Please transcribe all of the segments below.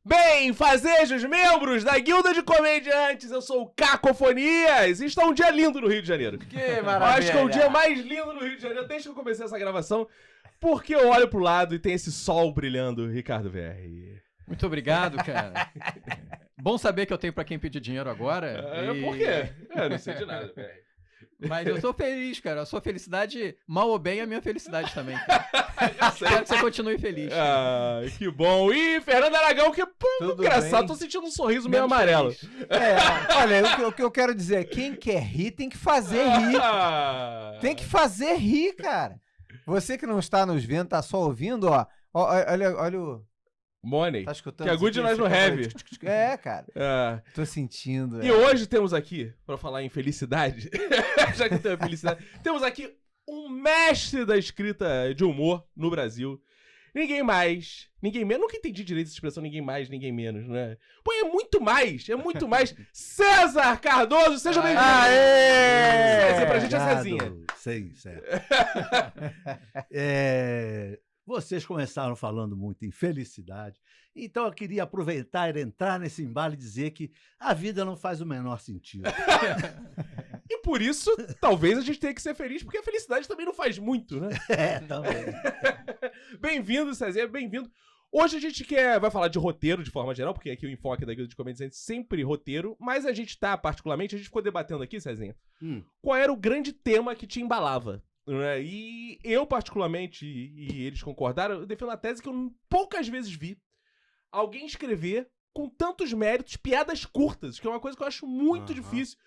Bem, fazejos, membros da Guilda de Comediantes, eu sou o Cacofonias e está um dia lindo no Rio de Janeiro. Que maravilha! Acho que é o dia mais lindo no Rio de Janeiro desde que eu comecei essa gravação, porque eu olho pro lado e tem esse sol brilhando, Ricardo VR. Muito obrigado, cara. Bom saber que eu tenho pra quem pedir dinheiro agora. Por quê? Eu não sei de nada, VR. Mas eu tô feliz, cara. A sua felicidade, mal ou bem, é a minha felicidade também, cara. Espero que você continue feliz. Ah, que bom. E Fernando Aragão, que engraçado, bem? tô sentindo um sorriso meio amarelo. Olha, o que eu quero dizer é, quem quer rir tem que fazer rir. Tem que fazer rir, cara. Você que não está nos vendo, tá só ouvindo, ó. Olha o... Money, Tá escutando? que é good nós no heavy. É, cara. Ah. Tô sentindo. E hoje temos aqui, pra falar em felicidade, já que tem a felicidade, temos aqui um mestre da escrita de humor no Brasil. Ninguém mais, ninguém menos. Nunca entendi direito essa expressão, ninguém mais, ninguém menos, né? Pô, é muito mais. César Cardoso, seja bem-vindo. Aê! Pra gente é Cezinha. Sei, certo. Vocês começaram falando muito em felicidade, então eu queria aproveitar e entrar nesse embalo e dizer que a vida não faz o menor sentido. E por isso, talvez a gente tenha que ser feliz, porque a felicidade também não faz muito, né? Também. Bem-vindo, Cezinha, bem-vindo. Hoje a gente vai falar de roteiro de forma geral, porque aqui o enfoque da Guilda de Comediantes é sempre roteiro, mas a gente particularmente, a gente ficou debatendo aqui, Cezinha, qual era o grande tema que te embalava. E eu, particularmente, e eles concordaram, eu defendo a tese que eu poucas vezes vi alguém escrever com tantos méritos piadas curtas, que é uma coisa que eu acho muito difícil.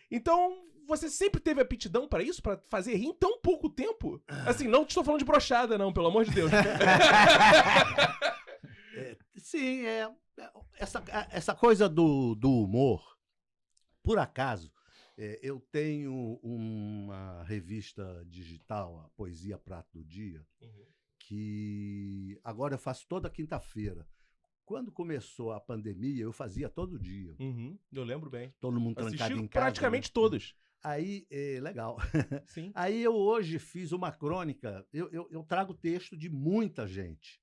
Então, você sempre teve aptidão pra isso? Pra fazer rir em tão pouco tempo? Assim, não estou falando de brochada, não, pelo amor de Deus. Sim, essa coisa do humor, por acaso, eu tenho uma revista digital, a Poesia Prato do Dia, que agora eu faço toda quinta-feira. Quando começou a pandemia, eu fazia todo dia. Eu lembro bem. Todo mundo trancado em casa. Praticamente todos. Aí, legal. Sim. Aí eu hoje fiz uma crônica, eu trago texto de muita gente,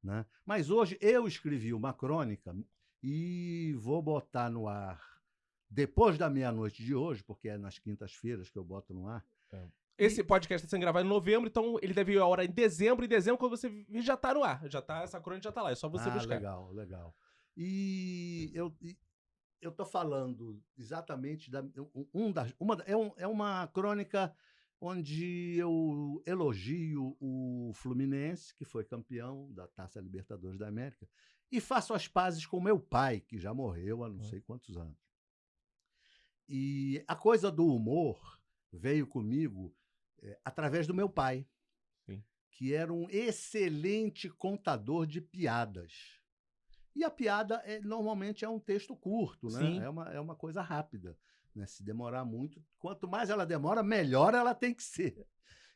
né? Mas hoje eu escrevi uma crônica e vou botar no ar depois da meia-noite de hoje, porque é nas quintas-feiras que eu boto no ar. Esse podcast está sendo gravado em novembro, então ele deve ir a hora em dezembro. Em dezembro, quando você vir, já tá no ar. Essa crônica já tá lá, é só você buscar. Legal. E eu tô falando exatamente é uma crônica onde eu elogio o Fluminense, que foi campeão da Taça Libertadores da América, e faço as pazes com meu pai, que já morreu há não sei quantos anos. E a coisa do humor veio comigo através do meu pai, que era um excelente contador de piadas. E a piada normalmente é um texto curto, né? Sim. É uma coisa rápida, né? Se demorar muito, quanto mais ela demora, melhor ela tem que ser.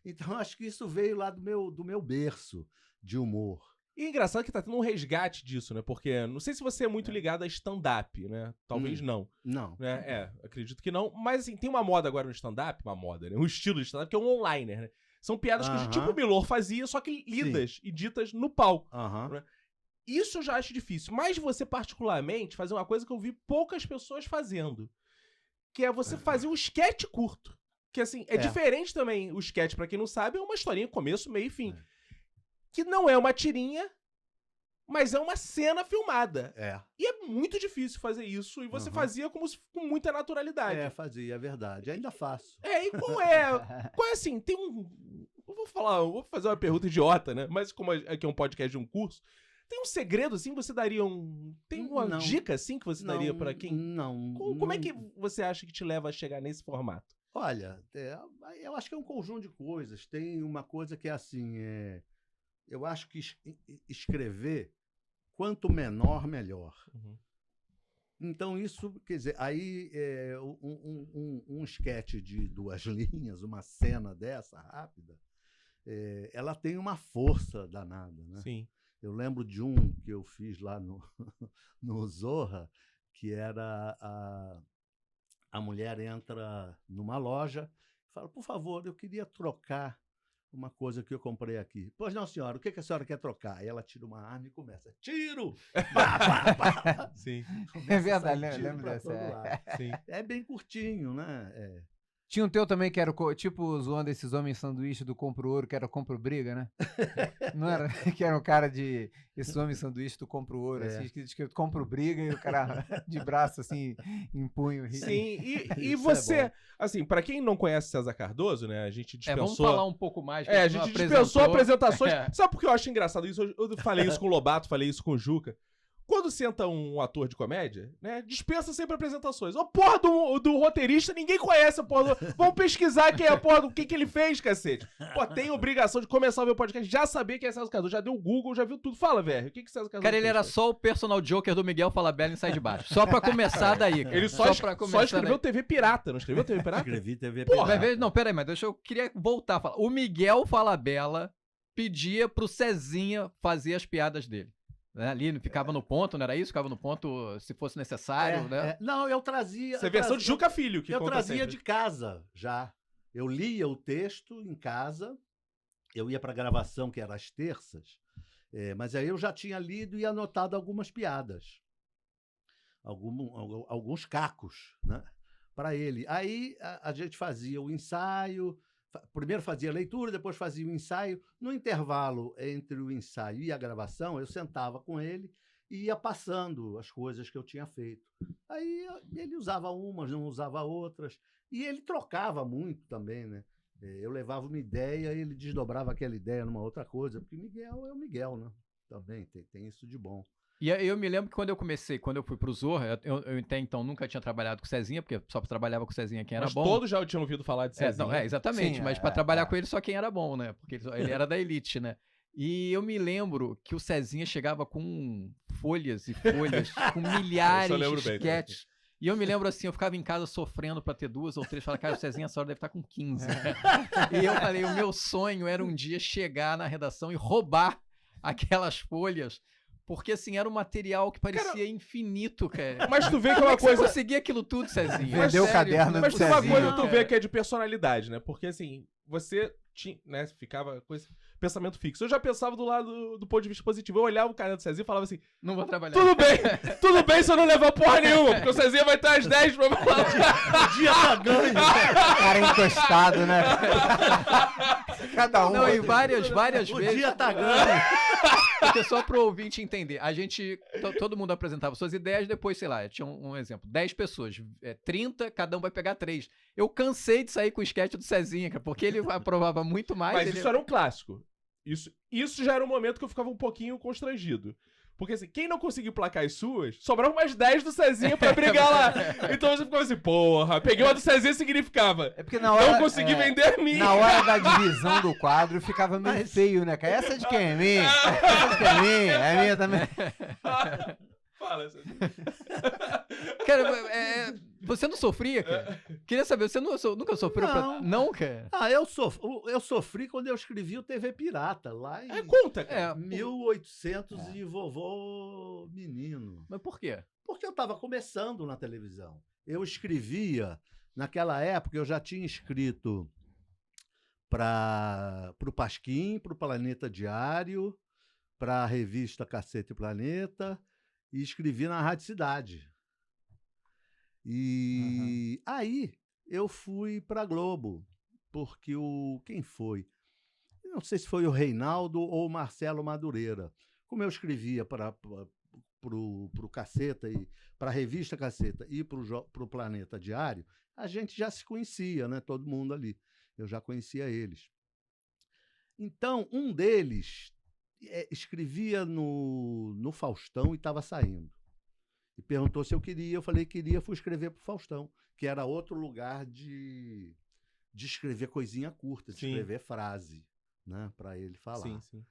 Então, acho que isso veio lá do meu berço de humor. E é engraçado que tá tendo um resgate disso, né? Porque não sei se você é muito ligado a stand-up, né? Talvez não. Não. Né? acredito que não. Mas assim, tem uma moda agora no stand-up, né? Um estilo de stand-up que é um online, né? São piadas que tipo o Milor fazia, só que lidas e ditas no palco. Né? Isso eu já acho difícil. Mas você, particularmente, fazer uma coisa que eu vi poucas pessoas fazendo. Que é você fazer um sketch curto. Que assim, é diferente também. O sketch, pra quem não sabe, é uma historinha, começo, meio e fim. Que não é uma tirinha, mas é uma cena filmada. E é muito difícil fazer isso. E você fazia com muita naturalidade. Fazia, é verdade. Ainda faço. E qual é assim, tem um... eu vou fazer uma pergunta idiota, né? Mas como aqui é um podcast de um curso, tem um segredo, assim, você daria tem uma dica, assim, que você daria pra quem... Não. Como é que você acha que te leva a chegar nesse formato? Olha, eu acho que é um conjunto de coisas. Tem uma coisa que é assim, eu acho que escrever, quanto menor, melhor. Então, isso, quer dizer, aí um esquete de 2 linhas, uma cena dessa, rápida, ela tem uma força danada, né? Sim. Eu lembro de um que eu fiz lá no Zorra, que era a mulher entra numa loja e fala, por favor, eu queria trocar uma coisa que eu comprei aqui. Pois não, senhora, o que a senhora quer trocar? Aí ela tira uma arma e começa, tiro! Pá, pá, pá. Sim. É verdade, lembro dessa. Sim. É bem curtinho, né? Tinha um teu também que era tipo zoando esses homens sanduíche do Compro Ouro, que era Compro Briga, né? Não era? Que era um cara de esses homens sanduíche do Compro Ouro, assim, escrito Compro Briga e o cara de braço assim, em punho. Sim, e você, assim, pra quem não conhece César Cardoso, né, a gente dispensou... vamos falar um pouco mais. A gente dispensou apresentações. Sabe por que eu acho engraçado isso? Eu falei isso com o Lobato, falei isso com o Juca. Quando senta um ator de comédia, né, dispensa sempre apresentações. A porra do roteirista, ninguém conhece a porra do... Vamos pesquisar quem é a porra do que ele fez, cacete. Pô, tem obrigação de começar o meu podcast, já saber quem é César Cardoso, já deu o Google, já viu tudo. Fala, velho, o que César Cardoso Cara, ele fez, era só o personal joker do Miguel Falabella em Sai de Baixo. Só pra começar daí, cara. Ele só escreveu TV Pirata, não escreveu TV Pirata? Escrevi TV Pirata. Porra, não, peraí, mas eu queria voltar a falar. O Miguel Falabella pedia pro Cezinha fazer as piadas dele. Ali ficava no ponto, não era isso? Ficava no ponto se fosse necessário, né? Não, eu trazia... Essa é a versão de Juca Filho que eu conta trazia sempre. de casa, já. Eu lia o texto em casa, eu ia para gravação, que era às terças, mas aí eu já tinha lido e anotado algumas piadas. Alguns cacos, né? Para ele. Aí a gente fazia o ensaio... Primeiro fazia a leitura, depois fazia o ensaio. No intervalo entre o ensaio e a gravação, eu sentava com ele e ia passando as coisas que eu tinha feito. Aí ele usava umas, não usava outras. E ele trocava muito também, né? Eu levava uma ideia e ele desdobrava aquela ideia numa outra coisa, porque Miguel é o Miguel, né? Também tem isso de bom. E eu me lembro que quando eu fui pro Zorra, eu até então nunca tinha trabalhado com o Cezinha, porque só trabalhava com o Cezinha quem era bom. Mas todos já tinham ouvido falar de Cezinha. Exatamente, sim, mas pra trabalhar com ele só quem era bom, né? Porque ele era da elite, né? E eu me lembro que o Cezinha chegava com folhas e folhas, com milhares de sketches. E eu me lembro assim, eu ficava em casa sofrendo pra ter 2 ou 3, falava, cara, o Cezinha essa hora deve estar com 15. E eu falei, o meu sonho era um dia chegar na redação e roubar aquelas folhas. Porque, assim, era um material que parecia infinito, cara. Mas tu vê que é uma coisa... Você conseguia aquilo tudo, Cezinha. Vendeu o caderno do Cezinha. Mas tem uma coisa que tu vê que é de personalidade, né? Porque, assim, você tinha, né, ficava com esse pensamento fixo. Eu já pensava do lado do ponto de vista positivo. Eu olhava o caderno do Cezinha e falava assim... Não vou trabalhar. Tudo bem se eu não levar porra nenhuma, porque o Cezinha vai estar às 10 pra falar. O dia tá ganho. Cara encostado, né? Cada um. Não, e várias vezes... O dia tá ganho. Porque só pro ouvinte entender, a gente, todo mundo apresentava suas ideias, depois, sei lá, tinha um exemplo, 10 pessoas, 30, cada um vai pegar 3. Eu cansei de sair com o sketch do Cezinha, cara, porque ele aprovava muito mais. Mas isso era um clássico. Isso já era um momento que eu ficava um pouquinho constrangido. Porque assim, quem não conseguiu placar as suas, sobravam mais 10 do Cezinha pra brigar lá. Então você ficava assim, porra, peguei uma do Cezinha significava. É porque na hora, não consegui vender a minha. Na hora da divisão do quadro ficava meio feio, né, cara? Essa de quem é minha? Essa de quem é minha? É minha também. Fala, Cezinha. Cara, você não sofria, cara? Queria saber, você nunca sofreu pra... Não, cara? Eu sofri quando eu escrevi o TV Pirata, lá em... Conta, cara. 1800 e vovô menino. Mas por quê? Porque eu tava começando na televisão. Eu escrevia, naquela época eu já tinha escrito pro Pasquim, pro Planeta Diário, pra revista Cacete e Planeta, e escrevi na Rádio Cidade. E aí eu fui para Globo, porque quem foi? Não sei se foi o Reinaldo ou o Marcelo Madureira. Como eu escrevia para o Caceta e para a revista Caceta e para o Planeta Diário, a gente já se conhecia, né? Todo mundo ali. Eu já conhecia eles. Então, um deles escrevia no Faustão e estava saindo. E perguntou se eu queria. Eu falei que queria, fui escrever para o Faustão, que era outro lugar de escrever coisinha curta, de escrever frase, né, para ele falar. Sim, sim.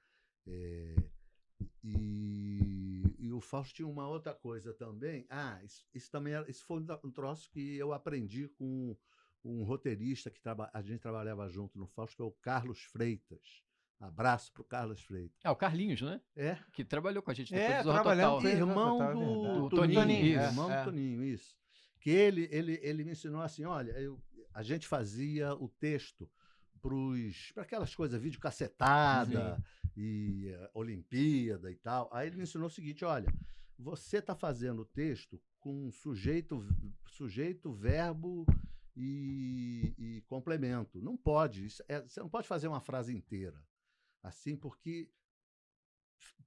E o Fausto tinha uma outra coisa também. Isso foi um troço que eu aprendi com um roteirista que a gente trabalhava junto no Fausto, que é o Carlos Freitas. Abraço pro Carlos Freitas. O Carlinhos, né? Que trabalhou com a gente depois do Zorra Total. Irmão do Toninho. Irmão do Toninho, isso. Que ele me ensinou assim, olha, a gente fazia o texto para aquelas coisas, videocassetada e Olimpíada e tal. Aí ele me ensinou o seguinte, olha, você está fazendo o texto com sujeito, verbo e complemento. Não pode, você não pode fazer uma frase inteira assim, porque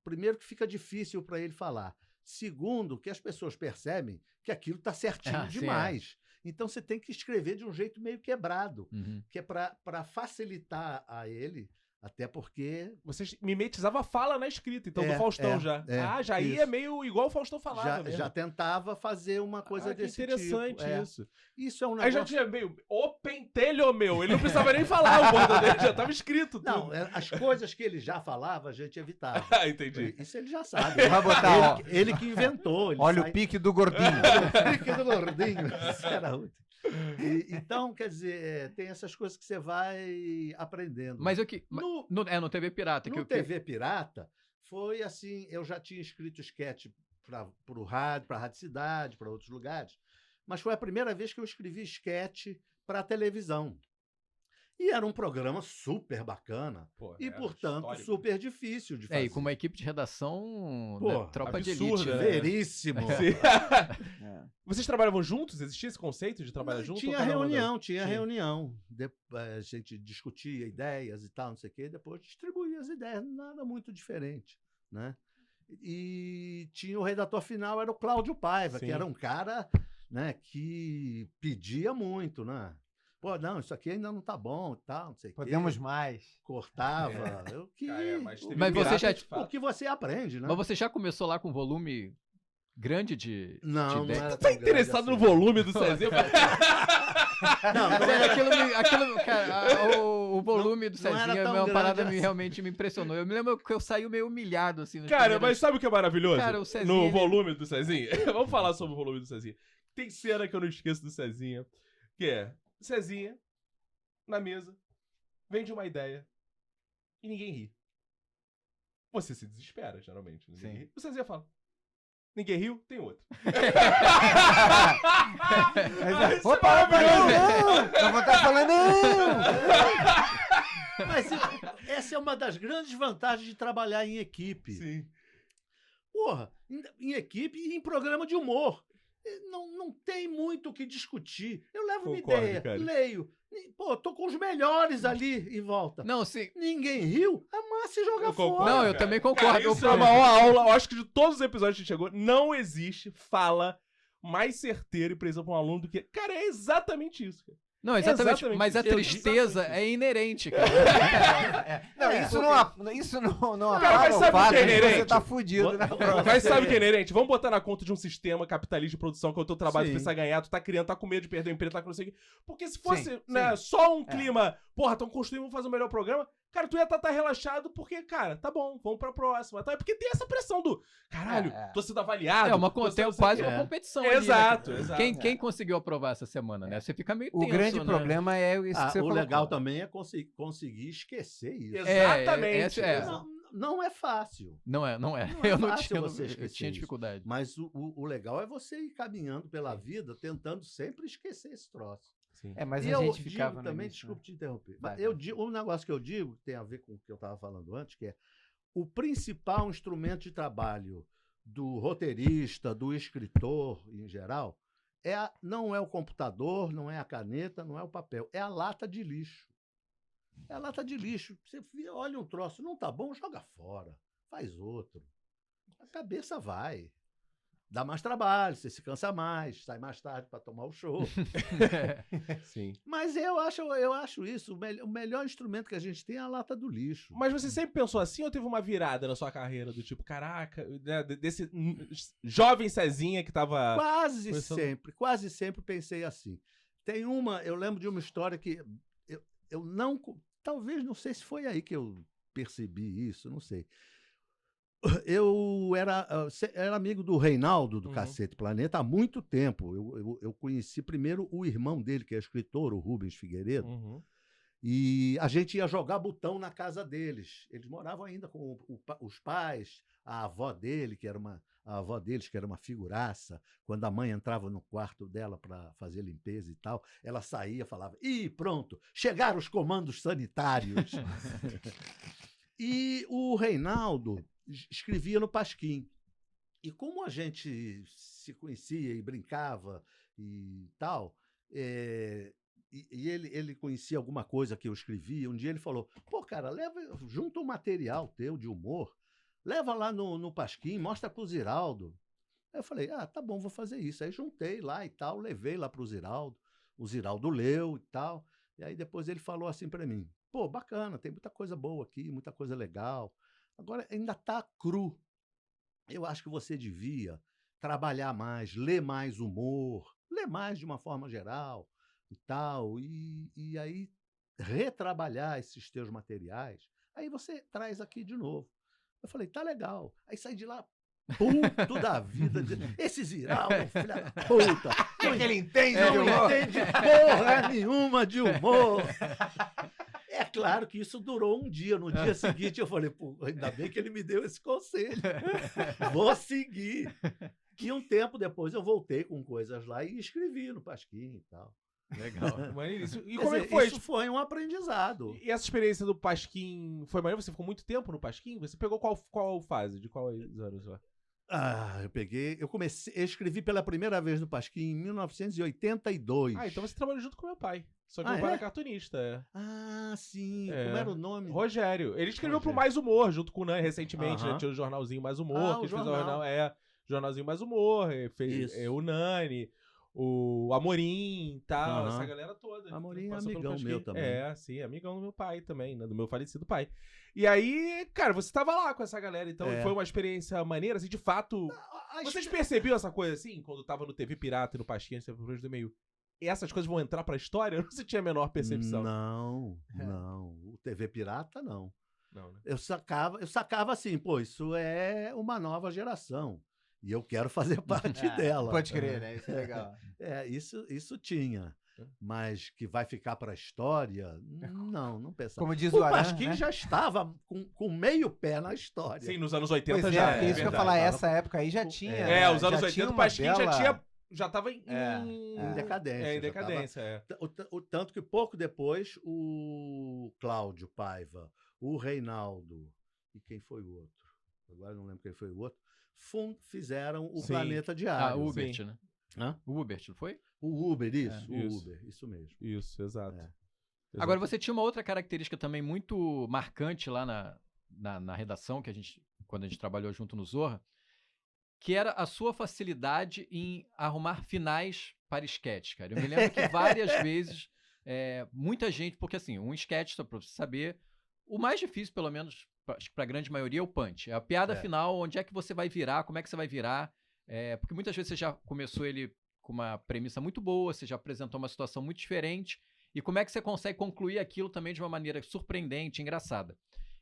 primeiro que fica difícil para ele falar. Segundo, que as pessoas percebem que aquilo está certinho demais. Então você tem que escrever de um jeito meio quebrado, que é para facilitar a ele, até porque... Você mimetizava a fala na escrita, então, do Faustão já. Já ia meio igual o Faustão falava. Já tentava fazer uma coisa desse interessante tipo. Isso. Isso é um negócio... Aí já tinha meio, o pentelho meu. Ele não precisava nem falar o bordão dele, já estava escrito tudo. Não, as coisas que ele já falava, a gente evitava. Entendi. Isso ele já sabe. Vai botar, ele que inventou. Olha o pique do gordinho. O pique do gordinho. Isso era útil. Então, quer dizer, tem essas coisas que você vai aprendendo. Mas no TV Pirata. No TV Pirata, foi assim, eu já tinha escrito sketch para o rádio, para a Rádio Cidade, para outros lugares, mas foi a primeira vez que eu escrevi sketch para a televisão. E era um programa super bacana e, portanto, histórico. Super difícil de fazer. E com uma equipe de redação, tropa absurda, de elite. Veríssimo. Vocês trabalhavam juntos? Existia esse conceito de trabalhar junto? Tinha reunião. A gente discutia ideias e tal, não sei o quê, e depois distribuía as ideias, nada muito diferente, né? E tinha o redator final, era o Cláudio Paiva, que era um cara, né, que pedia muito, né? Pô, não, isso aqui ainda não tá bom e tal, não sei o quê. Podemos mais. Cortava. Mas você já... O que você aprende, né? Mas você já começou lá com volume grande de não ideia? era tá interessado no volume do Cezinha? O volume do Cezinha é uma parada que realmente me impressionou. Eu me lembro que eu saí meio humilhado, assim. Cara, mas sabe o que é maravilhoso? Cara, o Cezinha, no volume do Cezinha? Vamos falar sobre o volume do Cezinha. Tem cena que eu não esqueço do Cezinha, que é Cezinha, na mesa, vende uma ideia e ninguém ri. Você se desespera, geralmente. Ninguém ri. O Cezinha fala, ninguém riu, tem outro. Opa, não vou estar falando não! Mas essa é uma das grandes vantagens de trabalhar em equipe. Sim. Porra, em equipe e em programa de humor. Não tem muito o que discutir. Eu levo uma ideia, leio. Pô, tô com os melhores ali e volta. Não, sim. Ninguém riu, amassa e joga fora. Não, eu também concordo. Cara, isso é a maior aula. Eu acho que de todos os episódios que a gente chegou, não existe fala mais certeira e precisa para um aluno do que... Cara, é exatamente isso, cara. Não, exatamente. Mas a tristeza é inerente, cara. Isso não cara, mas sabe o que é inerente? Você tá fudido, né? Mas sabe o que é inerente? Vamos botar na conta de um sistema capitalista de produção que é o teu trabalho, tu precisa ganhar, tu tá criando, tá com medo de perder o emprego, tá com não sei o quê. Porque se fosse só um clima, porra, tão construindo, vamos fazer o melhor programa, cara, tu ia estar relaxado porque, cara, tá bom, vamos pra próxima. Tá? Porque tem essa pressão do, caralho, tô sendo avaliado. Tem quase uma competição ali, exato, né? exato. Quem conseguiu aprovar essa semana, né? Você fica meio tenso, o grande problema é isso que você colocou. O legal também é conseguir esquecer isso. Exatamente. Não é fácil. Não é. Eu tinha dificuldade. Mas o legal é você ir caminhando pela vida, tentando sempre esquecer esse troço. Sim. Mas a gente ficava também, desculpa te interromper. Um negócio que eu digo, tem a ver com o que eu estava falando antes, que é o principal instrumento de trabalho do roteirista, do escritor em geral, não é o computador, não é a caneta, não é o papel, é a lata de lixo. É a lata de lixo. Você olha um troço, não tá bom, joga fora, faz outro. A cabeça vai. Dá mais trabalho, você se cansa mais, sai mais tarde para tomar o show. Sim. Mas eu acho isso, o melhor instrumento que a gente tem é a lata do lixo. Mas você sempre pensou assim ou teve uma virada na sua carreira do tipo, caraca, né, desse jovem Cezinha que tava... Quase sempre pensei assim. Eu lembro de uma história que eu não... Talvez, não sei se foi aí que eu percebi isso, não sei. Eu era amigo do Reinaldo, do Cacete Planeta, há muito tempo. Eu conheci primeiro o irmão dele, que é escritor, o Rubens Figueiredo, e a gente ia jogar botão na casa deles. Eles moravam ainda com os pais, a avó dele, que era uma a avó deles, que era uma figuraça, quando a mãe entrava no quarto dela para fazer limpeza e tal, ela saía e falava, ih, pronto, chegaram os comandos sanitários. E o Reinaldo escrevia no Pasquim. E como a gente se conhecia e brincava e tal, e ele conhecia alguma coisa que eu escrevia, um dia ele falou, pô, cara, junta um material teu de humor, leva lá no Pasquim, mostra pro Ziraldo. Aí eu falei, tá bom, vou fazer isso. Aí juntei lá e tal, levei lá pro Ziraldo, o Ziraldo leu e tal, e aí depois ele falou assim para mim, pô, bacana, tem muita coisa boa aqui, muita coisa legal, agora ainda tá cru. Eu acho que você devia trabalhar mais, ler mais humor, ler mais de uma forma geral e tal, e aí retrabalhar esses teus materiais, aí você traz aqui de novo. Eu falei, tá legal. Aí saí de lá puto da vida. Esse Ziraldo, filho da puta. O que ele entende? Não entende porra nenhuma de humor. É claro que isso durou um dia. No dia seguinte eu falei, pô, ainda bem que ele me deu esse conselho. Vou seguir. E um tempo depois eu voltei com coisas lá e escrevi no Pasquim e tal. Legal. E como é que foi? Isso foi um aprendizado. E essa experiência do Pasquim foi maneiro? Você ficou muito tempo no Pasquim? Você pegou qual fase? De qual anos lá? Eu escrevi pela primeira vez no Pasquim em 1982. Então você trabalhou junto com meu pai. Só que meu pai era cartunista. Sim. Como era o nome? Rogério. Ele escreveu pro Mais Humor, junto com o Nani, recentemente, né? Tinha o jornalzinho Mais Humor, que fez o jornalzinho Mais Humor, fez o Nani, o Amorim e tal, essa galera toda. Amorim é amigão meu também. Sim, amigão do meu pai também, né? Do meu falecido pai. E aí, cara, você tava lá com essa galera, então foi uma experiência maneira, assim, de fato. Vocês percebiam essa coisa assim, quando tava no TV Pirata e no Pasquim, você falou do meio. Essas coisas vão entrar pra história? Eu não tinha a menor percepção. Não. O TV Pirata, não. Não, né? Eu sacava assim, pô, isso é uma nova geração. E eu quero fazer parte dela. Pode crer, né? Isso é legal. Isso tinha. Mas que vai ficar para a história, não pensava. Como diz o Pasquim já estava com meio pé na história. Sim, nos anos 80 já. Isso que eu ia falar, essa época aí já tinha. Os anos 80 o Pasquim já estava em decadência. Em decadência, O tanto que pouco depois o Cláudio Paiva, o Reinaldo, e quem foi o outro? Agora não lembro quem foi o outro. Fizeram o Planeta Diário. O Hubert, né? O Hubert, não foi? O Uber, isso mesmo. Isso, exato. Agora, você tinha uma outra característica também muito marcante lá na redação, quando a gente trabalhou junto no Zorra, que era a sua facilidade em arrumar finais para esquete, cara. Eu me lembro que várias vezes, muita gente, porque assim, um esquete, só para você saber, o mais difícil, pelo menos, acho que para a grande maioria, é o punch. É a piada final, onde é que você vai virar, como é que você vai virar. Porque muitas vezes você já começou ele com uma premissa muito boa, você já apresentou uma situação muito diferente, e como é que você consegue concluir aquilo também de uma maneira surpreendente, engraçada.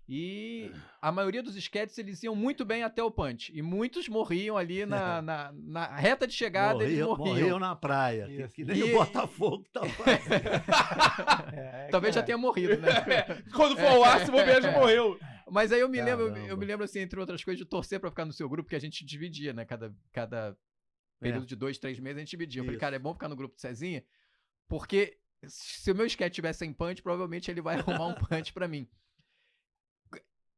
E a maioria dos esquetes, eles iam muito bem até o punch, e muitos morriam ali na reta de chegada, eles morriam na praia, que nem o Botafogo tá fazendo. Talvez já tenha morrido, né? Quando for o ar, se bobear, já morreu. Mas aí eu me lembro, assim, entre outras coisas, de torcer pra ficar no seu grupo, que a gente dividia, né? Cada período de 2, 3 meses a gente dividia. Eu falei, cara, é bom ficar no grupo de Cezinha, porque se o meu sketch tivesse sem punch, provavelmente ele vai arrumar um punch pra mim.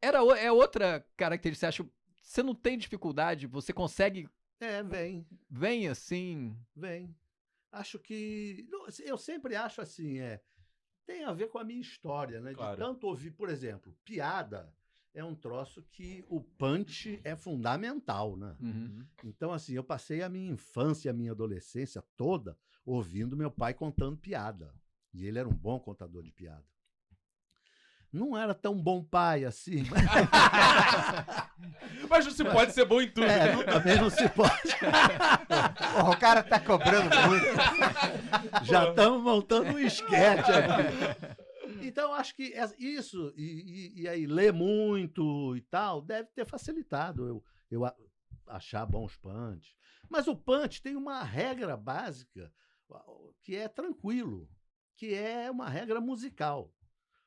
É outra característica, você acha? Você não tem dificuldade? Você consegue... Vem. Vem assim? Vem. Acho que... Eu sempre acho assim, tem a ver com a minha história, né? Claro. De tanto ouvir, por exemplo, piada é um troço que o punch é fundamental, né? Uhum. Então, assim, eu passei a minha infância, a minha adolescência toda ouvindo meu pai contando piada. E ele era um bom contador de piada. Não era tão bom pai assim. Mas não se pode ser bom em tudo. Também não se pode. O cara tá cobrando muito. Já estamos montando um esquete aqui. Então, acho que isso, e aí ler muito e tal, deve ter facilitado eu achar bons punch. Mas o punch tem uma regra básica que é tranquilo, que é uma regra musical.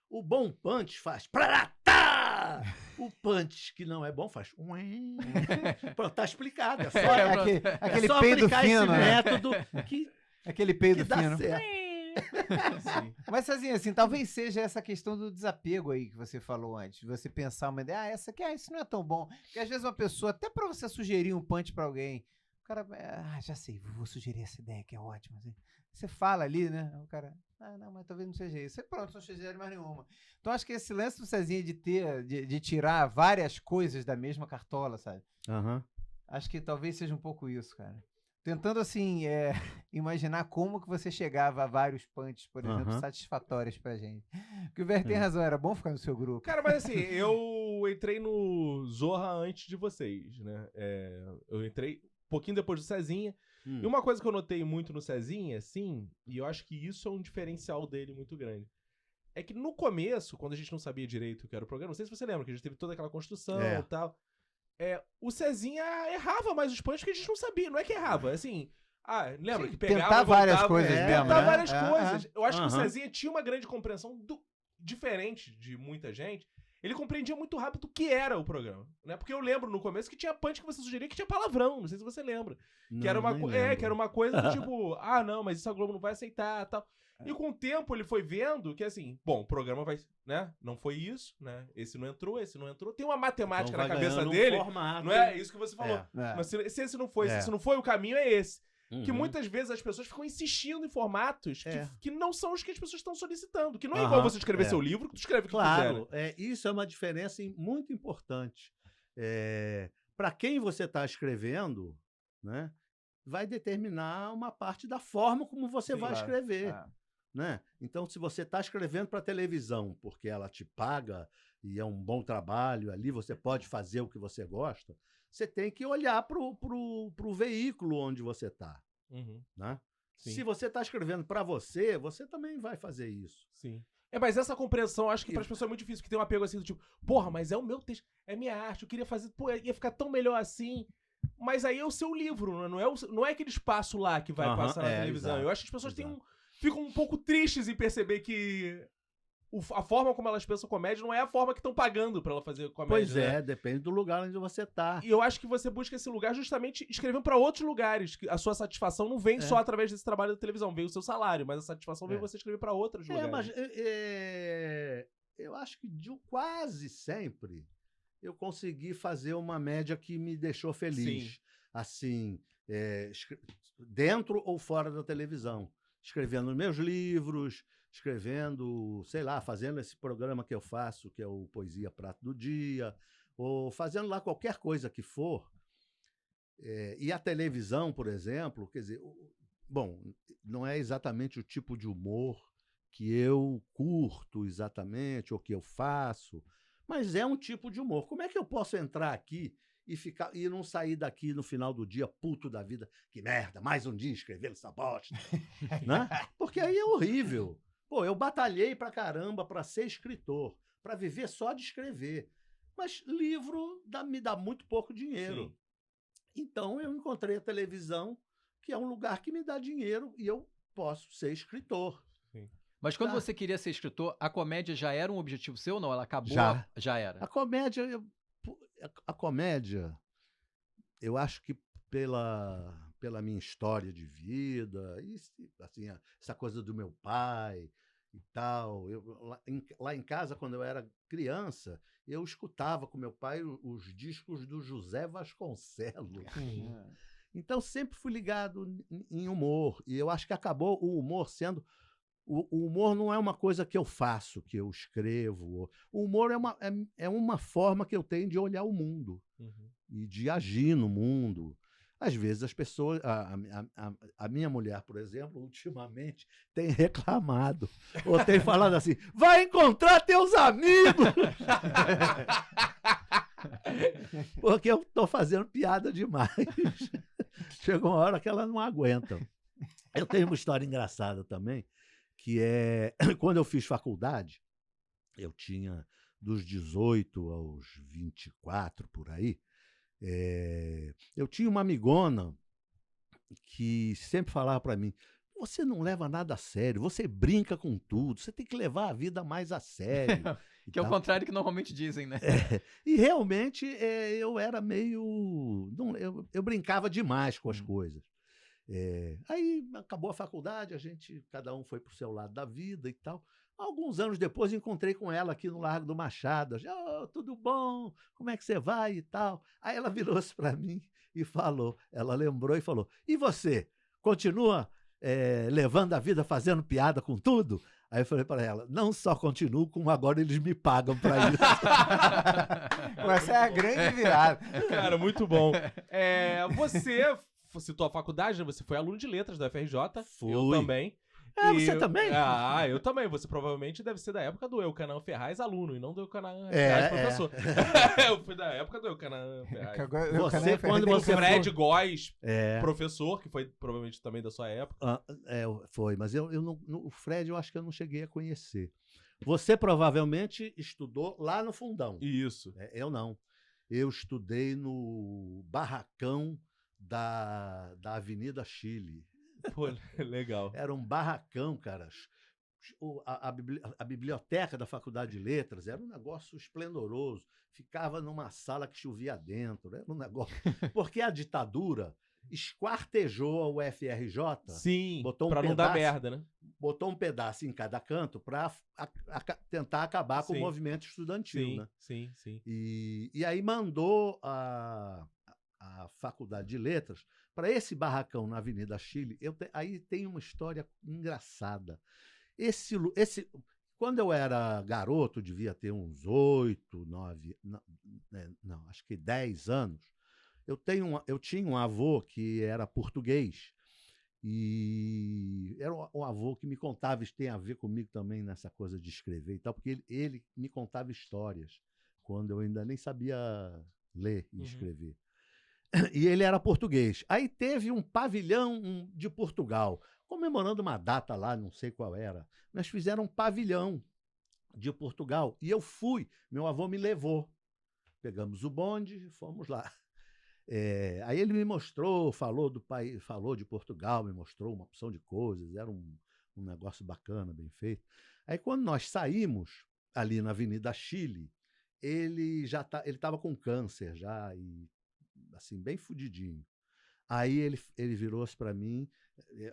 O bom punch faz... O punch que não é bom faz... Pronto, tá explicado. É só, aquele peido fino, esse método que aquele peido dá fino. certo. Mas assim, talvez seja essa questão do desapego aí que você falou antes. Você pensar uma ideia, essa aqui, isso não é tão bom. Porque às vezes uma pessoa, até pra você sugerir um punch pra alguém, o cara, já sei, vou sugerir essa ideia que é ótima. Você fala ali, né? O cara, não, mas talvez não seja isso. Pronto, não sugere mais nenhuma. Então acho que esse lance do Cezinha de tirar várias coisas da mesma cartola, sabe? Acho que talvez seja um pouco isso, cara. Tentando, assim, imaginar como que você chegava a vários punches, por exemplo, satisfatórios pra gente. Porque o Ver tem razão, era bom ficar no seu grupo. Cara, mas assim, eu entrei no Zorra antes de vocês, né? Eu entrei um pouquinho depois do Cezinha. E uma coisa que eu notei muito no Cezinha, assim, e eu acho que isso é um diferencial dele muito grande, é que no começo, quando a gente não sabia direito o que era o programa, não sei se você lembra, que a gente teve toda aquela construção e tal... o Cezinha errava mais os punches que a gente não sabia. Não é que errava, assim... lembra que pegava... Tentar várias coisas mesmo, tentar né? várias coisas. Eu acho que o Cezinha tinha uma grande compreensão diferente de muita gente. Ele compreendia muito rápido o que era o programa, né? Porque eu lembro no começo que tinha punch que você sugeria que tinha palavrão. Não sei se você lembra. Que era uma coisa do tipo... não, mas isso a Globo não vai aceitar, tal... E com o tempo ele foi vendo que, assim, bom, o programa vai, né? Não foi isso, né? Esse não entrou. Tem uma matemática então na cabeça dele. Formato, não é isso que você falou. Mas se esse não foi, se esse não foi, o caminho é esse. Que muitas vezes as pessoas ficam insistindo em formatos que não são os que as pessoas estão solicitando. Que não é igual você escrever seu livro, que tu escreve o que claro, quiser. Né? Isso é uma diferença muito importante. Para quem você está escrevendo, né? Vai determinar uma parte da forma como você vai escrever. Né? Então, se você está escrevendo para televisão, porque ela te paga e é um bom trabalho ali, você pode fazer o que você gosta, você tem que olhar para o veículo onde você está. Né? Se você está escrevendo para você, você também vai fazer isso. Sim. Mas essa compreensão, acho que para as pessoas é muito difícil, porque tem um apego assim do tipo, porra, mas é o meu texto, é minha arte, eu queria fazer, ia ficar tão melhor assim. Mas aí é o seu livro, né? Não é aquele espaço lá que vai passar na televisão. Exato, eu acho que as pessoas ficam um pouco tristes em perceber que a forma como elas pensam comédia não é a forma que estão pagando pra ela fazer comédia. Pois é, depende do lugar onde você tá. E eu acho que você busca esse lugar justamente escrevendo pra outros lugares. Que a sua satisfação não vem só através desse trabalho da televisão, vem o seu salário, mas a satisfação vem você escrever pra outros lugares. Mas eu acho que quase sempre eu consegui fazer uma média que me deixou feliz. Sim. Assim, dentro ou fora da televisão. Escrevendo meus livros, escrevendo, sei lá, fazendo esse programa que eu faço, que é o Poesia Prato do Dia, ou fazendo lá qualquer coisa que for. E a televisão, por exemplo, quer dizer, bom, não é exatamente o tipo de humor que eu curto exatamente, ou que eu faço, mas é um tipo de humor. Como é que eu posso entrar aqui e não sair daqui no final do dia puto da vida? Que merda, mais um dia escrevendo essa bosta. Né? Porque aí é horrível. Pô, eu batalhei pra caramba pra ser escritor, pra viver só de escrever. Mas livro me dá muito pouco dinheiro. Sim. Então eu encontrei a televisão, que é um lugar que me dá dinheiro e eu posso ser escritor. Sim. Mas quando você queria ser escritor, a comédia já era um objetivo seu ou não? Ela acabou? Já era. A comédia, eu acho que pela minha história de vida, e, assim, essa coisa do meu pai e tal. Lá em casa, quando eu era criança, eu escutava com meu pai os discos do José Vasconcelos. Então, sempre fui ligado em humor. E eu acho que acabou o humor sendo... O humor não é uma coisa que eu faço, que eu escrevo. O humor é uma forma que eu tenho de olhar o mundo e de agir no mundo. Às vezes as pessoas... A minha mulher, por exemplo, ultimamente tem reclamado. Ou tem falado assim, vai encontrar teus amigos! Porque eu estou fazendo piada demais. Chegou uma hora que ela não aguenta. Eu tenho uma história engraçada também, que é, quando eu fiz faculdade, eu tinha dos 18 aos 24, por aí, eu tinha uma amigona que sempre falava para mim, você não leva nada a sério, você brinca com tudo, você tem que levar a vida mais a sério. Que é o contrário que normalmente dizem, né? E realmente eu era meio... eu brincava demais com as coisas. Aí acabou a faculdade, cada um foi pro seu lado da vida e tal. Alguns anos depois encontrei com ela aqui no Largo do Machado. Tudo bom? Como é que você vai e tal? Aí ela virou-se para mim e falou, ela lembrou e falou, e você, continua levando a vida fazendo piada com tudo? Aí eu falei para ela, não só continuo, como agora eles me pagam para isso. Essa é a grande virada. Cara, muito bom. Você citou a faculdade, né? Você foi aluno de letras da FRJ. Fui. Eu também. Você também? Eu também. Você provavelmente deve ser da época do Eucanã Ferraz aluno, e não do Eucanã Ferraz professor. Eu fui da época do Eucanã Ferraz. Quando você Fred Góes, professor, que foi provavelmente também da sua época. Foi, mas o Fred eu acho que eu não cheguei a conhecer. Você provavelmente estudou lá no Fundão. Isso. Eu não. Eu estudei no barracão da Avenida Chile. Pô, legal. Era um barracão, cara. A biblioteca da Faculdade de Letras era um negócio esplendoroso. Ficava numa sala que chovia dentro. Era um negócio... Porque a ditadura esquartejou a UFRJ. Sim, para não dar merda, né? Botou um pedaço em cada canto para tentar acabar com o movimento estudantil, né? Sim. E aí mandou a Faculdade de Letras para esse barracão na Avenida Chile. Aí tem uma história engraçada. Quando eu era garoto, devia ter uns 8, 9, não, acho que 10 anos, eu tinha um avô que era português, e era um avô que me contava, isso tem a ver comigo também nessa coisa de escrever e tal, porque ele me contava histórias, quando eu ainda nem sabia ler e escrever. E ele era português. Aí teve um pavilhão de Portugal, comemorando uma data lá, não sei qual era. Nós fizeram um pavilhão de Portugal. E eu fui, meu avô me levou. Pegamos o bonde e fomos lá. Aí ele me mostrou, falou do país, falou de Portugal, me mostrou uma opção de coisas. Era um negócio bacana, bem feito. Aí quando nós saímos ali na Avenida Chile, ele estava com câncer já, e assim, bem fudidinho. Aí ele virou-se para mim,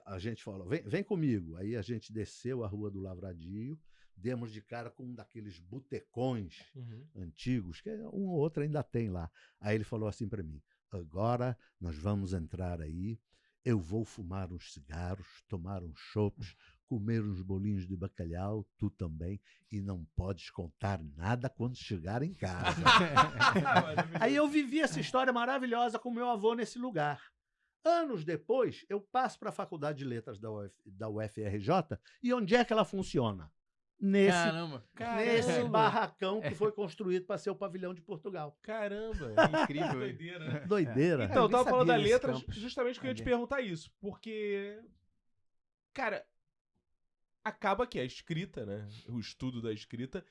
a gente falou, vem comigo. Aí a gente desceu a Rua do Lavradio, demos de cara com um daqueles botecões antigos, que um ou outro ainda tem lá. Aí ele falou assim para mim, agora nós vamos entrar aí, eu vou fumar uns cigarros, tomar uns chopes, comer uns bolinhos de bacalhau, tu também, e não podes contar nada quando chegar em casa. Aí eu vivi essa história maravilhosa com meu avô nesse lugar. Anos depois, eu passo para a Faculdade de Letras da UFRJ, e onde é que ela funciona? Nesse barracão que foi construído para ser o pavilhão de Portugal. Caramba, incrível. Doideira, né? Doideira. Então, eu tava falando da letras, justamente que eu ia te perguntar isso, porque, cara, acaba que a escrita, né, o estudo da escrita,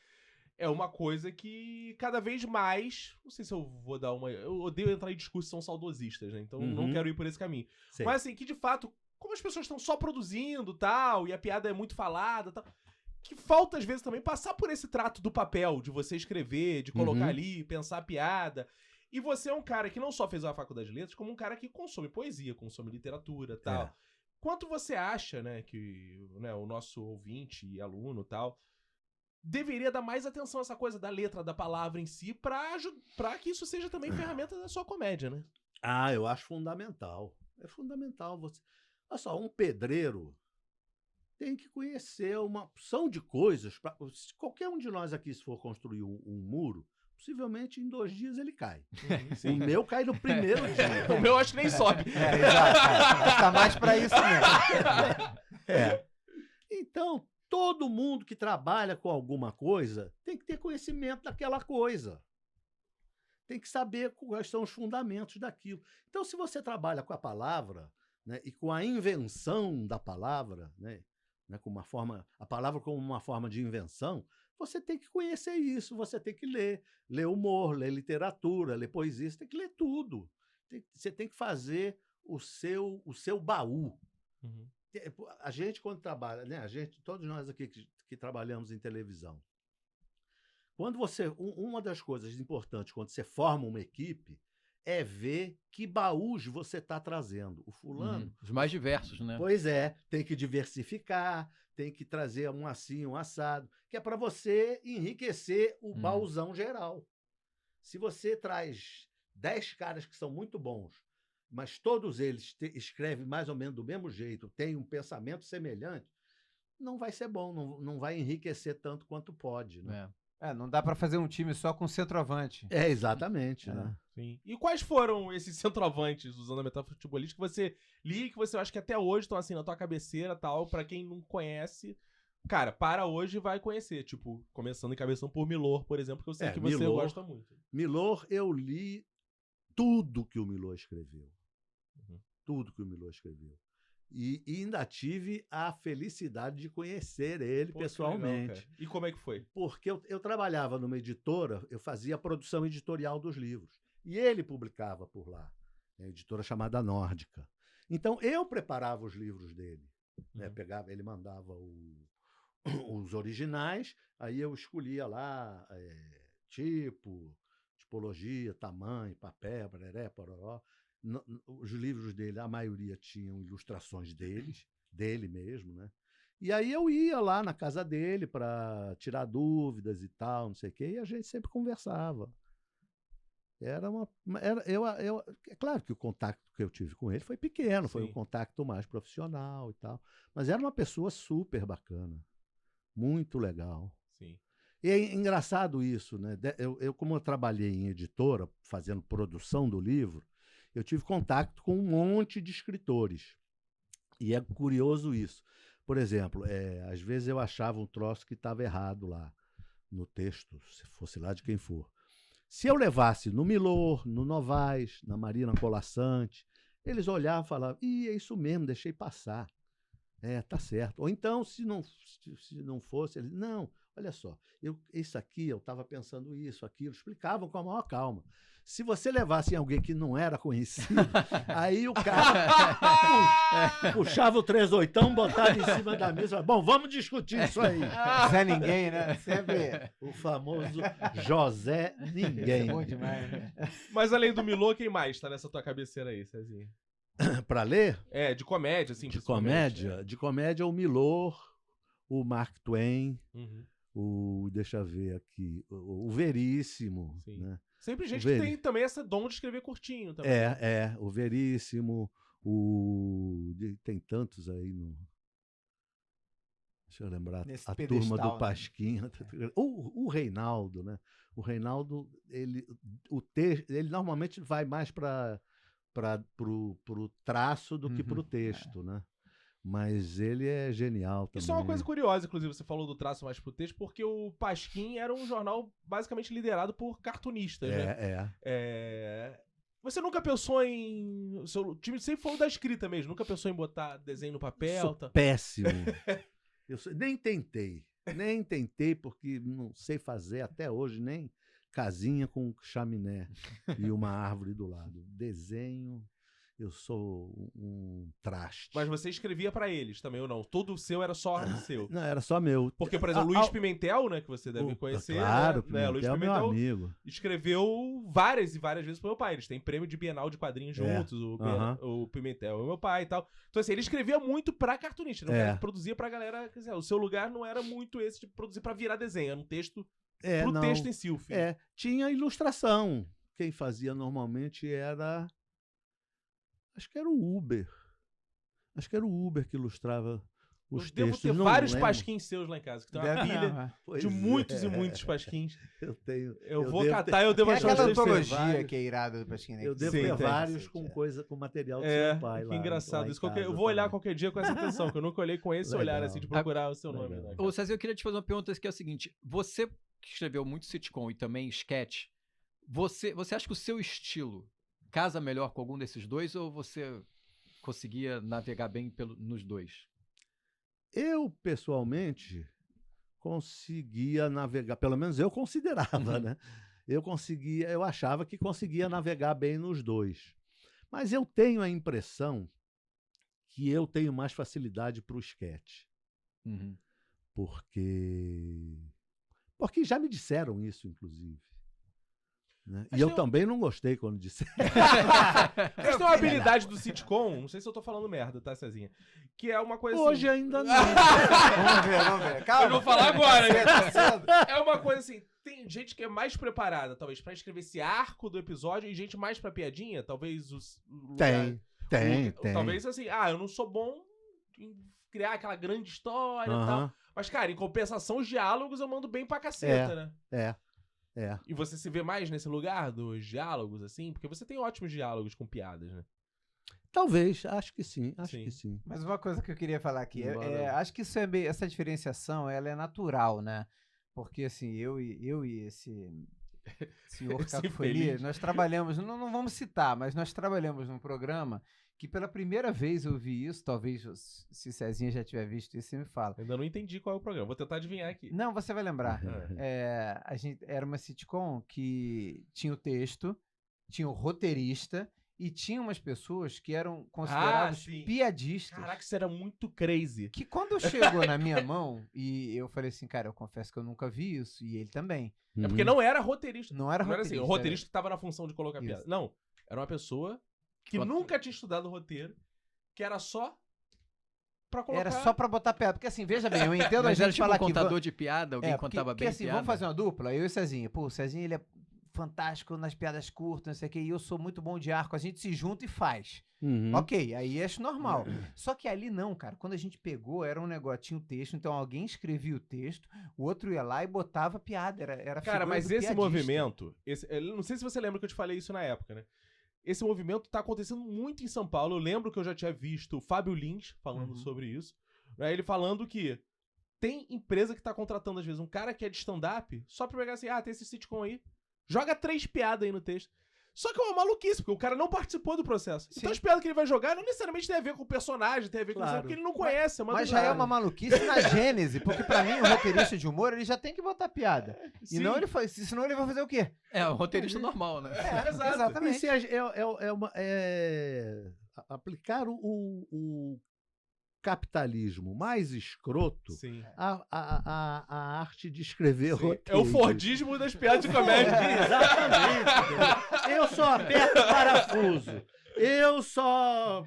é uma coisa que cada vez mais, não sei se eu vou dar uma... Eu odeio entrar em discussão saudosistas, né, então não quero ir por esse caminho. Sei. Mas assim, que de fato, como as pessoas estão só produzindo tal, e a piada é muito falada tal, que falta às vezes também passar por esse trato do papel, de você escrever, de colocar ali, pensar a piada. E você é um cara que não só fez a faculdade de letras, como um cara que consome poesia, consome literatura tal. Quanto você acha, né, que o nosso ouvinte e aluno tal deveria dar mais atenção a essa coisa da letra, da palavra em si, pra que isso seja também ferramenta da sua comédia, né? Eu acho fundamental. É fundamental você... Olha só, um pedreiro tem que conhecer uma opção de coisas. Qualquer um de nós aqui, se for construir um muro, possivelmente em 2 dias ele cai. O meu cai no primeiro dia. O meu acho que nem sobe. Exato. Tá mais pra isso mesmo. Então, todo mundo que trabalha com alguma coisa tem que ter conhecimento daquela coisa. Tem que saber quais são os fundamentos daquilo. Então, se você trabalha com a palavra, né, e com a invenção da palavra, né, com uma forma, a palavra como uma forma de invenção, você tem que conhecer isso, você tem que ler humor, ler literatura, ler poesia, você tem que ler tudo. Você tem que fazer o seu baú. A gente, quando trabalha, né? Todos nós aqui que trabalhamos em televisão, quando uma das coisas importantes quando você forma uma equipe é ver que baús você está trazendo. O fulano... Os mais diversos, né? Pois é, tem que diversificar, tem que trazer um assim, um assado, que é para você enriquecer o baúzão geral. Se você traz 10 caras que são muito bons, mas todos eles escrevem mais ou menos do mesmo jeito, têm um pensamento semelhante, não vai ser bom, não vai enriquecer tanto quanto pode, né? Não dá para fazer um time só com centroavante. Exatamente, né? Sim. E quais foram esses centroavantes, usando a metáfora futebolística, que você lia e que você acha que até hoje estão assim na tua cabeceira, tal, pra quem não conhece, cara, para hoje vai conhecer, tipo, começando em cabeção por Milor, por exemplo, que eu sei que você gosta muito. Milor, eu li tudo que o Milor escreveu. Tudo que o Milor escreveu. E ainda tive a felicidade de conhecer ele pessoalmente. Legal, e como é que foi? Porque eu trabalhava numa editora, eu fazia a produção editorial dos livros. E ele publicava por lá, uma editora chamada Nórdica. Então, eu preparava os livros dele. Né? Ele mandava os originais, aí eu escolhia lá tipologia, tamanho, papel, bararé, pororó. Os livros dele, a maioria tinham ilustrações dele mesmo, né? E aí eu ia lá na casa dele para tirar dúvidas e tal, não sei o quê, e a gente sempre conversava. É claro que o contato que eu tive com ele foi pequeno, foi um contato mais profissional e tal, mas era uma pessoa super bacana, muito legal. Sim. E é engraçado isso, né? Como eu trabalhei em editora, fazendo produção do livro, eu tive contato com um monte de escritores. E é curioso isso. Por exemplo, às vezes eu achava um troço que estava errado lá no texto, se fosse lá de quem for. Se eu levasse no Milor, no Novaes, na Marina Colassante, eles olhavam e falavam, é isso mesmo, deixei passar. Tá certo. Ou então, se não fosse, eles, não, olha só, isso aqui, eu estava pensando isso, aquilo, explicavam com a maior calma. Se você levasse alguém que não era conhecido, aí o cara puxava o 38, botava em cima da mesa, bom, vamos discutir isso aí. Zé Ninguém, né? Sempre o famoso José Ninguém. É bom demais, né? Mas além do Milor, quem mais tá nessa tua cabeceira aí, Cezinha? Pra ler? De comédia, assim. De comédia? De comédia, o Milor, o Mark Twain, deixa eu ver aqui, o Veríssimo, né? Sempre gente que tem também essa dom de escrever curtinho também. O Veríssimo, tem tantos aí no... Deixa eu lembrar, nesse a pedestal, turma do né? Pasquinha. O Reinaldo, né? O Reinaldo, ele normalmente vai mais pro traço do que pro texto, né? Mas ele é genial também. Isso é uma coisa curiosa, inclusive, você falou do traço mais pro texto, porque o Pasquim era um jornal basicamente liderado por cartunistas, né? Você nunca pensou em... O seu time sempre foi o da escrita mesmo, nunca pensou em botar desenho no papel? Sou péssimo. Nem tentei, porque não sei fazer até hoje, nem casinha com chaminé e uma árvore do lado. Desenho... Eu sou um traste. Mas você escrevia pra eles também, ou não? Todo o seu era só seu? Não, era só meu. Porque, por exemplo, Luiz Pimentel, né, que você deve conhecer. Claro, né? Luiz Pimentel, meu amigo. Escreveu várias e várias vezes pro meu pai. Eles têm prêmio de Bienal de quadrinhos juntos, o Pimentel e o meu pai e tal. Então, assim, ele escrevia muito pra cartunista, não produzia pra galera. Quer dizer, o seu lugar não era muito esse de produzir pra virar desenho, era um texto pro texto em si, o filme. Tinha ilustração. Quem fazia normalmente era... Acho que era o Uber. Acho que era o Uber que ilustrava os textos. Devo ter vários pasquins seus lá em casa, que tem uma pilha de muitos e muitos pasquins. Eu tenho. Eu vou catar e eu devo achar aquela antologia que é irada do pasquim, né? Eu devo ter vários com material do seu pai. Que engraçado isso. Eu vou olhar qualquer dia com essa intenção, que eu nunca olhei com esse olhar, assim, de procurar o seu nome. Né, Ô, Cezinha, eu queria te fazer uma pergunta que é o seguinte. Você que escreveu muito sitcom e também sketch, você acha que o seu estilo casa melhor com algum desses dois ou você conseguia navegar bem nos dois? Eu, pessoalmente, conseguia navegar, pelo menos eu considerava, né? Eu achava que conseguia navegar bem nos dois. Mas eu tenho a impressão que eu tenho mais facilidade para o sketch. Uhum. Porque já me disseram isso, inclusive. Né? E eu também não gostei quando disseram. Mas tem uma habilidade do sitcom, não sei se eu tô falando merda, tá, Cezinha? Que é uma coisa Hoje assim... ainda não. Vamos ver. Calma. Eu vou falar agora, né? É uma coisa assim, tem gente que é mais preparada, talvez, pra escrever esse arco do episódio e gente mais pra piadinha, talvez os... Tem. Talvez assim, eu não sou bom em criar aquela grande história e tal. Mas, cara, em compensação, os diálogos eu mando bem pra caceta, né? E você se vê mais nesse lugar dos diálogos, assim? Porque você tem ótimos diálogos com piadas, né? Talvez, acho que sim. Que sim. Mas uma coisa que eu queria falar aqui, acho que essa diferenciação, ela é natural, né? Porque, assim, eu e esse senhor Cacofonia, nós trabalhamos, não vamos citar, mas nós trabalhamos num programa que pela primeira vez eu vi isso, talvez se Cezinha já tiver visto isso, você me fala. Eu ainda não entendi qual é o programa, vou tentar adivinhar aqui. Não, você vai lembrar. A gente, era uma sitcom que tinha o texto, tinha o roteirista e tinha umas pessoas que eram consideradas piadistas. Caraca, isso era muito crazy. Que quando chegou na minha mão, e eu falei assim, cara, eu confesso que eu nunca vi isso, e ele também. É porque não era roteirista. Não era roteirista. Assim, o roteirista que tava na função de colocar piada. Não, era uma pessoa que nunca tinha estudado roteiro, que era só pra colocar... Era só pra botar piada. Porque assim, veja bem, eu entendo a gente era tipo falar um contador de piada, alguém contava bem assim, piada. vamos fazer uma dupla, eu e o Cezinha. Pô, o Cezinha, ele é fantástico nas piadas curtas, não sei o que, e eu sou muito bom de arco, a gente se junta e faz. Ok, aí acho normal. Só que ali não, cara, quando a gente pegou, era um negócio, tinha o texto, então alguém escrevia o texto, o outro ia lá e botava piada, era Cara, mas esse movimento, eu não sei se você lembra que eu te falei isso na época, né? Esse movimento tá acontecendo muito em São Paulo. Eu lembro que eu já tinha visto o Fábio Lins falando sobre isso. Né? Ele falando que tem empresa que tá contratando, às vezes, um cara que é de stand-up só pra pegar assim, tem esse sitcom aí, joga 3 piadas aí no texto. Só que é uma maluquice, porque o cara não participou do processo. Sim. Então as piadas que ele vai jogar não necessariamente tem a ver com o personagem, tem a ver com isso, porque ele não conhece. Mas já é uma maluquice na gênese, porque pra mim o roteirista de humor, ele já tem que botar piada. E não ele faz, senão ele vai fazer o quê? O roteirista normal, né? Exatamente. Aplicar o capitalismo mais escroto a arte de escrever roteiro. É o Fordismo das piadas de comédia. Exatamente. Eu só aperto o parafuso. Eu só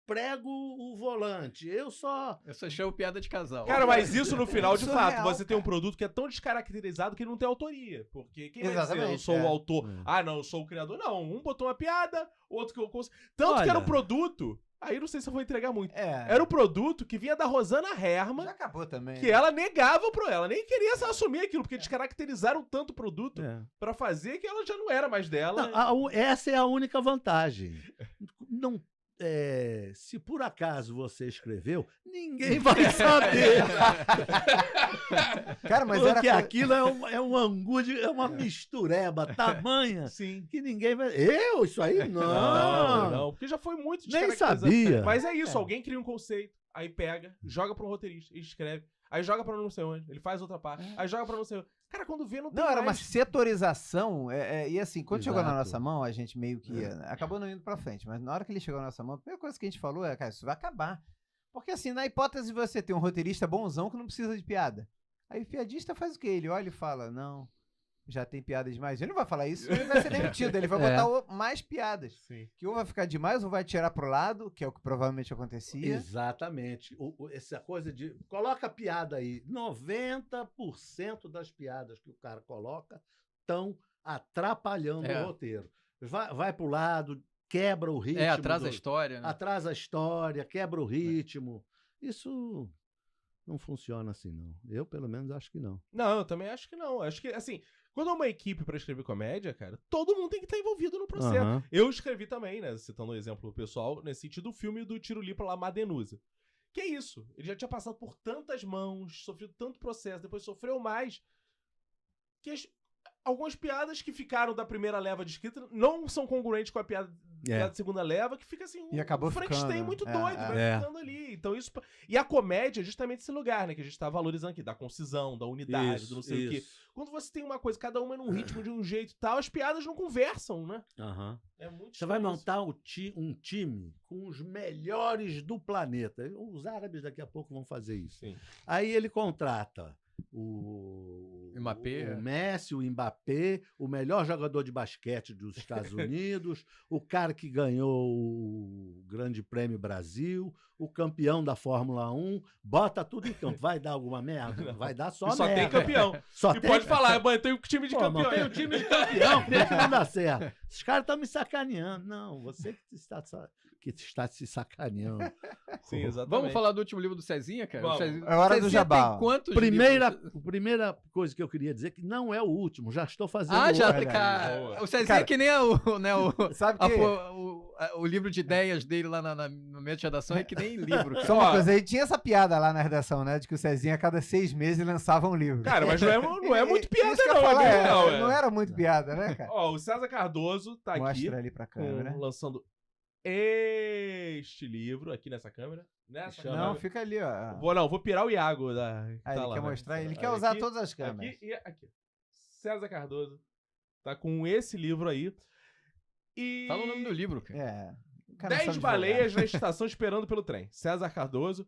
prego o volante. Eu só chamo piada de casal. Cara, mas isso no final, de fato, você tem um produto que é tão descaracterizado que ele não tem autoria. Porque quem vai dizer, eu sou o autor? Não, eu sou o criador. Não, um botou uma piada, outro que eu consigo. Tanto que era um produto... Aí não sei se eu vou entregar muito. Era o produto que vinha da Rosana Herman. Já acabou também. Que ela negava pro ela. Nem queria assumir aquilo, porque descaracterizaram tanto o produto pra fazer que ela já não era mais dela. Não, essa é a única vantagem. Não, se por acaso você escreveu, ninguém vai saber. Cara, mas porque aquilo é um angu, é uma mistureba tamanha que ninguém vai... Isso aí? Não, porque já foi muito nem sabia. Mas é isso, alguém cria um conceito, aí pega, joga pra um roteirista, escreve, aí joga pra não sei onde, ele faz outra parte, aí joga pra não sei onde. Cara, quando vê, não tem era uma setorização, e assim, quando chegou na nossa mão, a gente meio que acabou não indo pra frente, mas na hora que ele chegou na nossa mão, a primeira coisa que a gente falou cara, isso vai acabar. Porque assim, na hipótese de você ter um roteirista bonzão que não precisa de piada. Aí o piadista faz o quê? Ele olha e fala, não, já tem piada demais. Ele não vai falar isso, ele vai ser demitido, ele vai botar mais piadas. Sim. Que ou vai ficar demais ou vai tirar pro lado, que é o que provavelmente acontecia. Exatamente. Essa coisa de... Coloca piada aí. 90% das piadas que o cara coloca estão atrapalhando o roteiro. Vai pro lado, quebra o ritmo. Atrasa a história. Né? Atrasa a história, quebra o ritmo. Isso... não funciona assim, não. Eu, pelo menos, acho que não. Não, eu também acho que não. Acho que, assim, quando é uma equipe pra escrever comédia, cara, todo mundo tem que estar envolvido no processo. Eu escrevi também, né, citando um exemplo pessoal, nesse sentido, o filme do Tirolipa lá, Madenusa. Que é isso? Ele já tinha passado por tantas mãos, sofrido tanto processo, depois sofreu mais, que algumas piadas que ficaram da primeira leva de escrita não são congruentes com a piada da segunda leva, que fica assim, e acabou Frankenstein muito doido, vai ficando ali. Então isso... E a comédia é justamente esse lugar, né, que a gente tá valorizando aqui, da concisão, da unidade, do não sei o quê. Quando você tem uma coisa, cada uma é num ritmo de um jeito e tal, as piadas não conversam, né? É muito Você vai montar um time com os melhores do planeta. Os árabes daqui a pouco vão fazer isso. Sim. Aí ele contrata o Messi, o Mbappé, o melhor jogador de basquete dos Estados Unidos, o cara que ganhou o Grande Prêmio Brasil, o campeão da Fórmula 1, bota tudo em campo. Vai dar alguma merda? Vai dar só merda. Só tem campeão. Pode falar, tem um time de campeão. Tem um time de campeão, como é que não dá certo? Os caras estão me sacaneando. Não, você que está se sacaneando. Sim, exatamente. Vamos falar do último livro do Cezinha, cara? É hora do jabá. Primeira coisa que eu queria dizer que não é o último, já estou fazendo o Cezinha é que nem sabe o livro de ideias dele lá na minha redação é que nem livro. Só uma coisa, aí tinha essa piada lá na redação, né? De que o Cezinha a cada 6 meses lançava um livro. Cara, mas não é muito piada não. Não era muito piada, né, cara? Ó, o César Cardoso tá aqui. Mostra ali pra câmera. Lançando este livro aqui nessa câmera. Não, fica ali, ó. Vou pirar o Iago. Ele quer mostrar, ele quer usar todas as câmeras. Aqui e aqui. César Cardoso tá com esse livro aí. E... Fala o nome do livro, cara. 10 baleias na estação esperando pelo trem. César Cardoso.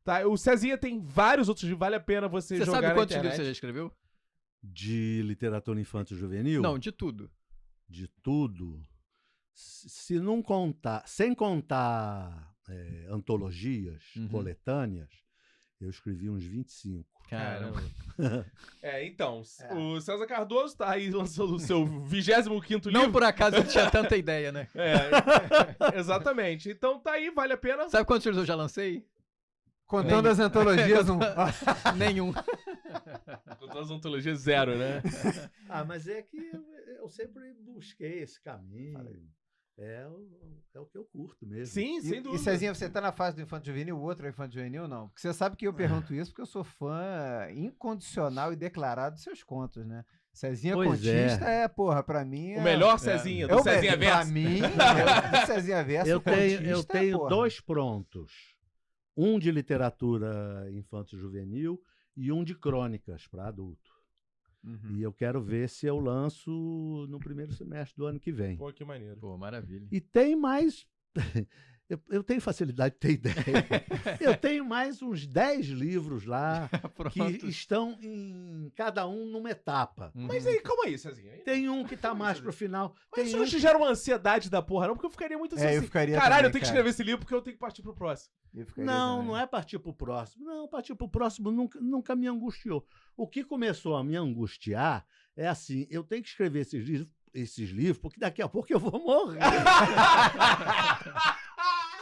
Tá, o Cezinha tem vários outros livros, vale a pena você jogar na internet. Você sabe quantos livros você já escreveu? De literatura infantil juvenil? Não, de tudo. De tudo? Se não contar, sem contar antologias, coletâneas, eu escrevi uns 25. Caramba. Então, o César Cardoso tá aí lançando o seu 25º livro. Não por acaso ele tinha tanta ideia, né? Exatamente. Então tá aí, vale a pena. Sabe quantos livros eu já lancei? Contando as antologias, nenhum. Contando as antologias, 0, né? Mas é que eu sempre busquei esse caminho. É o que eu curto mesmo. Sim, sem dúvida. E Cezinha, você tá na fase do Infanto Juvenil, o outro é Infanto Juvenil, não? Porque você sabe que eu pergunto isso porque eu sou fã incondicional e declarado dos seus contos, né? Cezinha Contista pra mim... O melhor Cezinha, do Cezinha Verso. Pra mim, do Cezinha Verso, eu tenho 2 prontos. Um de literatura infanto juvenil e um de crônicas para adulto. E eu quero ver se eu lanço no primeiro semestre do ano que vem. Pô, que maneiro. Pô, maravilha. E tem mais... Eu tenho facilidade de ter ideia. Eu tenho mais uns 10 livros lá que estão em cada um numa etapa. Mas aí, calma aí, Cezinha. Tem um que tá mais pro final. Mas isso não te gera uma ansiedade da porra, não? Porque eu ficaria muito assim. Eu ficaria caralho, também, eu tenho que escrever esse livro porque eu tenho que partir pro próximo. Não é partir pro próximo. Não, partir pro próximo nunca me angustiou. O que começou a me angustiar é assim, eu tenho que escrever esses livros porque daqui a pouco eu vou morrer.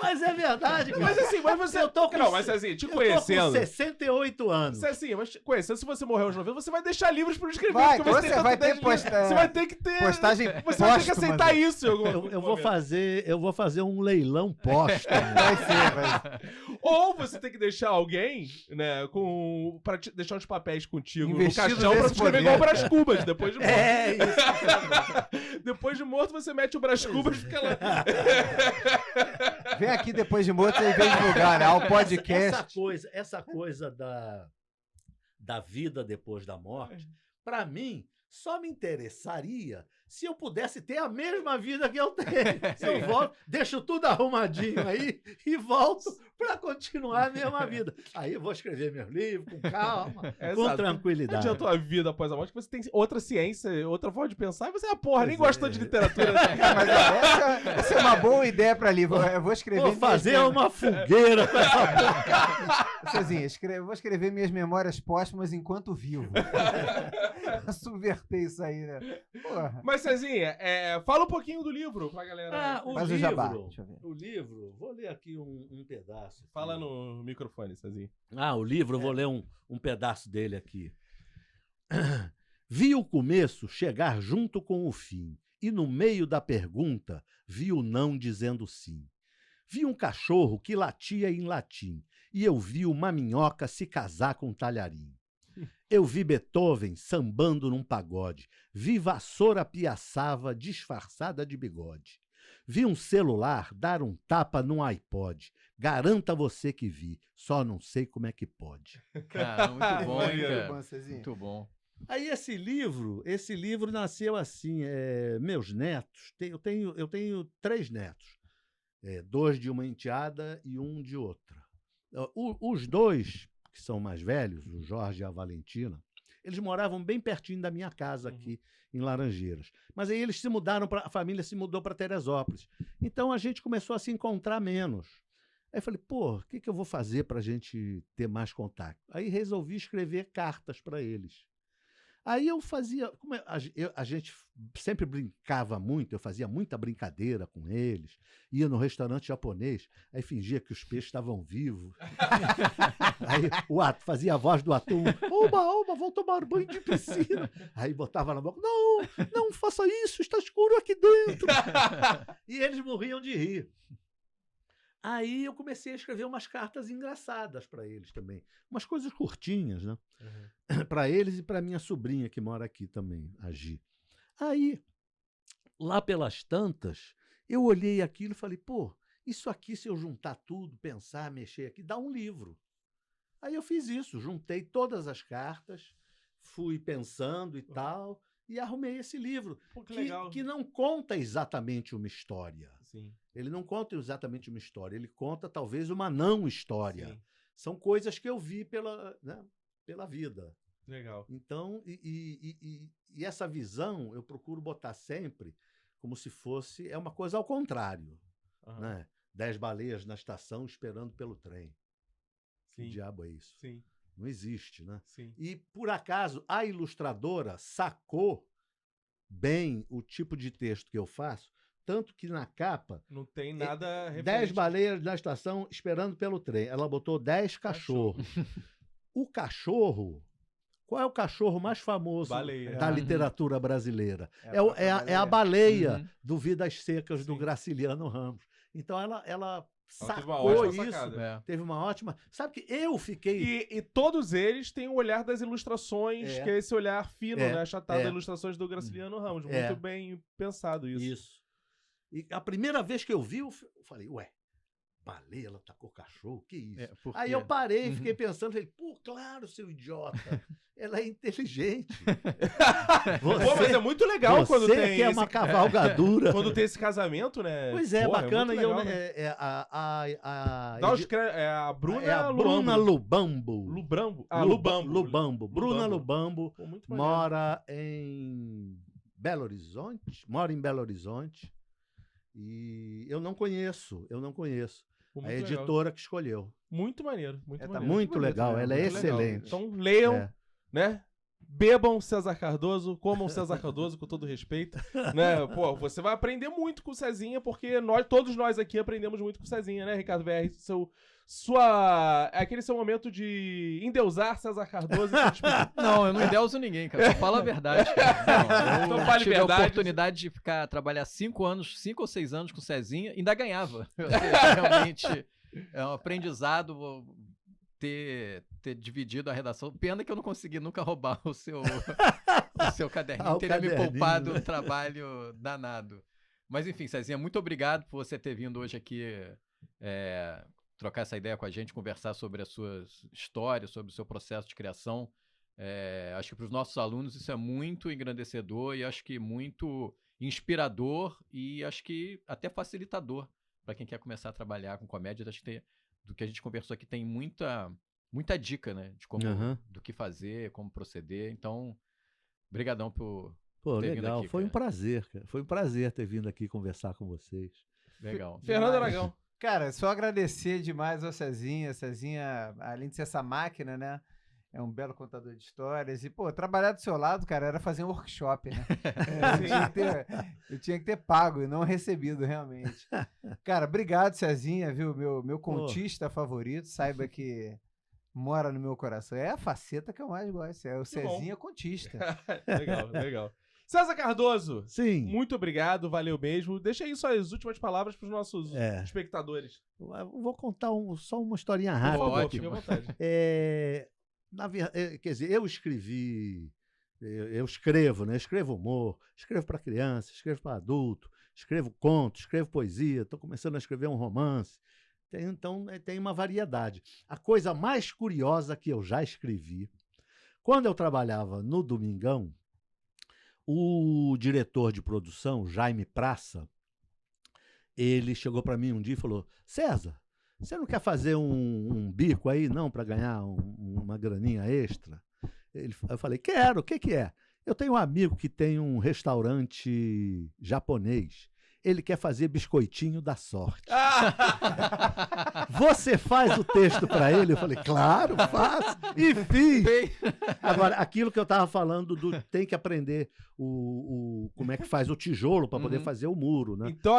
Mas é verdade, cara. Mas assim, eu tô com... Não, mas assim, te conhecendo... Eu tô com 68 anos. Assim, mas te conhecendo, se você morrer aos 90, você vai deixar livros pra escrever. Você vai ter Você vai ter que ter... Postagem Você vai ter que aceitar isso. Eu vou fazer um leilão póstumo. Vai ser. Ou você tem que deixar alguém, né, pra deixar uns papéis contigo investido no caixão pra escrever igual o Brás Cubas, depois de morto. Isso. Depois de morto, você mete o Brás Cubas e fica lá. Vem aqui depois de morto e vem divulgar, né? Ao podcast. Essa coisa da vida depois da morte, para mim, só me interessaria se eu pudesse ter a mesma vida que eu tenho. Eu volto, deixo tudo arrumadinho aí e volto para continuar a mesma vida. Aí eu vou escrever meu livro com calma, com tranquilidade. Não adianta a vida após a morte, você tem outra ciência, outra forma de pensar, e você, nem gostou de literatura. Mas essa é uma boa ideia para livro. Eu vou escrever... Vou fazer uma fogueira com essa boca. Cezinha, vou escrever minhas memórias póstumas enquanto vivo. Subverter isso aí, né? Porra. Mas, Cezinha, fala um pouquinho do livro pra galera. O livro, vou ler aqui um pedaço. Fala no microfone, Cezinha. O livro, eu vou ler um pedaço dele aqui. Vi o começo chegar junto com o fim, e no meio da pergunta vi o não dizendo sim. Vi um cachorro que latia em latim, e eu vi uma minhoca se casar com um talharim. Eu vi Beethoven sambando num pagode. Vi vassoura piaçava disfarçada de bigode. Vi um celular dar um tapa num iPod. Garanta você que vi, só não sei como é que pode. Cara, muito bom, hein, cara? Muito bom. Aí esse livro nasceu assim, meus netos, eu tenho 3 netos, 2 de uma enteada e 1 de outra. Os 2, que são mais velhos, o Jorge e a Valentina, eles moravam bem pertinho da minha casa aqui em Laranjeiras. Mas aí eles se mudaram, a família se mudou para Teresópolis. Então a gente começou a se encontrar menos. Aí eu falei, pô, o que eu vou fazer para a gente ter mais contato? Aí resolvi escrever cartas para eles. Aí eu fazia, a gente sempre brincava muito, eu fazia muita brincadeira com eles, ia no restaurante japonês, aí fingia que os peixes estavam vivos. Aí fazia a voz do atum, oba, vou tomar banho de piscina. Aí botava na boca, não faça isso, está escuro aqui dentro. E eles morriam de rir. Aí eu comecei a escrever umas cartas engraçadas para eles também. Umas coisas curtinhas, né? Para eles e para minha sobrinha, que mora aqui também, a Gi. Aí, lá pelas tantas, eu olhei aquilo e falei, pô, isso aqui, se eu juntar tudo, pensar, mexer aqui, dá um livro. Aí eu fiz isso, juntei todas as cartas, fui pensando e tal, e arrumei esse livro, que não conta exatamente uma história. Sim. Ele não conta exatamente uma história, ele conta talvez uma não história. Sim. São coisas que eu vi pela vida. Legal. Então, e essa visão eu procuro botar sempre como se fosse, uma coisa ao contrário. Né? 10 baleias na estação esperando pelo trem. Sim. Que diabo é isso? Sim. Não existe, né? Sim. E, por acaso, a ilustradora sacou bem o tipo de texto que eu faço, tanto que na capa... Não tem nada... 10 baleias na estação esperando pelo trem. Ela botou 10 cachorros. O cachorro... Qual é o cachorro mais famoso da literatura brasileira? É a baleia do Vidas Secas, do Graciliano Ramos. Então, ela sacou isso. Teve uma ótima... Sabe que eu fiquei... E todos eles têm o olhar das ilustrações, que é esse olhar fino, né? Achatado das ilustrações do Graciliano Ramos. Muito bem pensado isso. Isso. E a primeira vez que eu vi, eu falei, ué, baleia, ela tacou cachorro? Que isso? Aí eu parei e fiquei pensando, falei, pô, claro, seu idiota, ela é inteligente. Pô, mas é muito legal quando tem... Você que é uma cavalgadura. Quando tem esse casamento, né? Pois é, bacana. É legal, a Bruna Lubambo. Lubambo. Bruna Lubambo mora em Belo Horizonte. Mora em Belo Horizonte. E eu não conheço. A editora que escolheu. Muito maneiro. Muito legal, ela é excelente. Então leiam, né? Bebam César Cardoso, comam César Cardoso, com todo respeito. Né? Pô, você vai aprender muito com o Cezinha, porque todos nós aqui aprendemos muito com o Cezinha, né, Ricardo VR? Aquele seu momento de endeusar César Cardoso. Não, eu não endeuso ninguém, cara. Só fala a verdade, cara. Não, eu tive a oportunidade de trabalhar 5 ou 6 anos com o Cezinha, ainda ganhava. Realmente é um aprendizado ter dividido a redação. Pena que eu não consegui nunca roubar o seu caderninho. Teria me poupado um trabalho danado. Mas enfim, Cezinha, muito obrigado por você ter vindo hoje aqui trocar essa ideia com a gente, conversar sobre as suas histórias, sobre o seu processo de criação. Acho que para os nossos alunos isso é muito engrandecedor e acho que muito inspirador e acho que até facilitador para quem quer começar a trabalhar com comédia. Acho que do que a gente conversou aqui tem muita dica, né? De como, do que fazer, como proceder. Então, brigadão por ter vindo aqui. Foi um prazer, cara. Foi um prazer ter vindo aqui conversar com vocês. Legal. Fernando Aragão. Cara, só agradecer demais ao Cezinha. Cezinha, além de ser essa máquina, né? É um belo contador de histórias. E, pô, trabalhar do seu lado, cara, era fazer um workshop, né? Eu tinha que ter pago e não recebido, realmente. Cara, obrigado, Cezinha, viu? Meu contista favorito. Saiba que mora no meu coração. É a faceta que eu mais gosto. É o Cezinha contista. Legal. César Cardoso, sim, muito obrigado, valeu mesmo. Deixa aí suas últimas palavras para os nossos espectadores. Vou contar só uma historinha rápida. Ótimo, fica à vontade. Quer dizer, eu escrevo, né? Escrevo humor, escrevo para criança, escrevo para adulto, escrevo contos, escrevo poesia, estou começando a escrever um romance. Então, tem uma variedade. A coisa mais curiosa que eu já escrevi, quando eu trabalhava no Domingão, o diretor de produção, Jaime Praça, ele chegou para mim um dia e falou: César, você não quer fazer um bico aí, não, para ganhar uma graninha extra? Eu falei: quero, o que é? Eu tenho um amigo que tem um restaurante japonês. Ele quer fazer biscoitinho da sorte. Você faz o texto para ele? Eu falei: claro, faço. E fiz. Agora, aquilo que eu estava falando tem que aprender como é que faz o tijolo para poder fazer o muro, né? Então,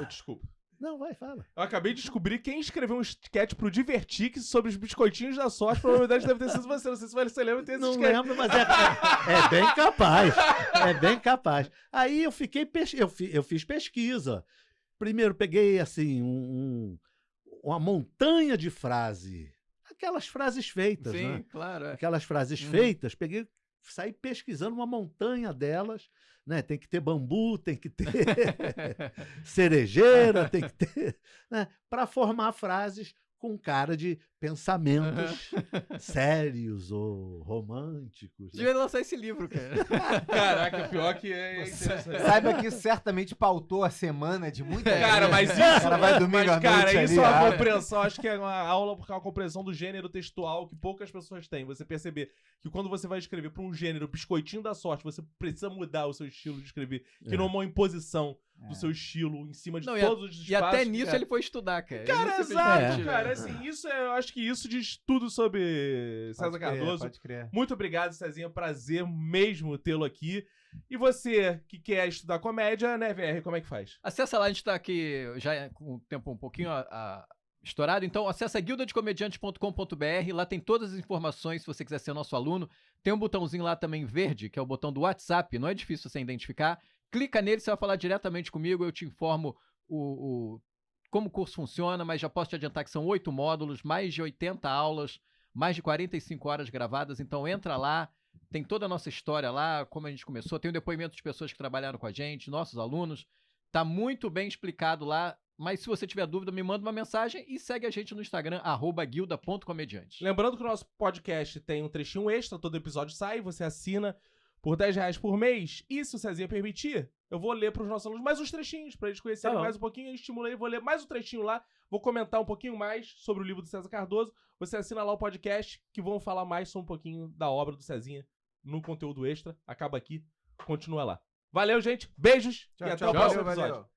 desculpa. Não, vai, fala. Eu acabei de descobrir quem escreveu um sketch pro Divertix sobre os biscoitinhos da sorte. Provavelmente deve ter sido você. Não sei se você lembra. Tem esse não sketch. Lembro, mas é bem capaz. É bem capaz. Aí eu fiz pesquisa. Primeiro peguei assim uma montanha de frase. Aquelas frases feitas, sim, né? Claro. Aquelas frases feitas. Saí pesquisando uma montanha delas. Né? Tem que ter bambu, tem que ter cerejeira, tem que ter, né? Para formar frases com cara de pensamentos sérios ou românticos. Devia lançar esse livro, cara. Caraca, pior que é interessante. Saiba que isso certamente pautou a semana de muita gente. Cara, mas isso, cara vai domingo à noite isso ali, é uma compreensão, acho que é uma aula porque é uma compreensão do gênero textual que poucas pessoas têm. Você perceber que quando você vai escrever para um gênero biscoitinho da sorte, você precisa mudar o seu estilo de escrever, que não é uma imposição do seu estilo em cima de todos os espaços. E até nisso ele foi estudar, cara. Cara, exato, cara. Assim, eu acho que isso diz tudo sobre César Cardoso. Pode crer. Muito obrigado, Cezinha. Prazer mesmo tê-lo aqui. E você que quer estudar comédia, né, VR, como é que faz? Acessa lá, a gente tá aqui já com o tempo um pouquinho estourado, então acessa guildadecomediantes.com.br, lá tem todas as informações se você quiser ser nosso aluno. Tem um botãozinho lá também verde, que é o botão do WhatsApp, não é difícil você identificar. Clica nele, você vai falar diretamente comigo, eu te informo como o curso funciona, mas já posso te adiantar que são 8 módulos, mais de 80 aulas, mais de 45 horas gravadas, então entra lá, tem toda a nossa história lá, como a gente começou, tem o depoimento de pessoas que trabalharam com a gente, nossos alunos, tá muito bem explicado lá, mas se você tiver dúvida, me manda uma mensagem e segue a gente no Instagram, @guilda.comediante. Lembrando que o nosso podcast tem um trechinho extra, todo episódio sai, você assina por R$10 por mês, e se o Cezinha permitir, eu vou ler para os nossos alunos mais uns trechinhos, para eles conhecerem mais um pouquinho, eu estimulei, vou ler mais um trechinho lá, vou comentar um pouquinho mais sobre o livro do César Cardoso, você assina lá o podcast, que vão falar mais sobre um pouquinho da obra do Cezinha no conteúdo extra, acaba aqui, continua lá. Valeu, gente, beijos e até o próximo episódio. Valeu.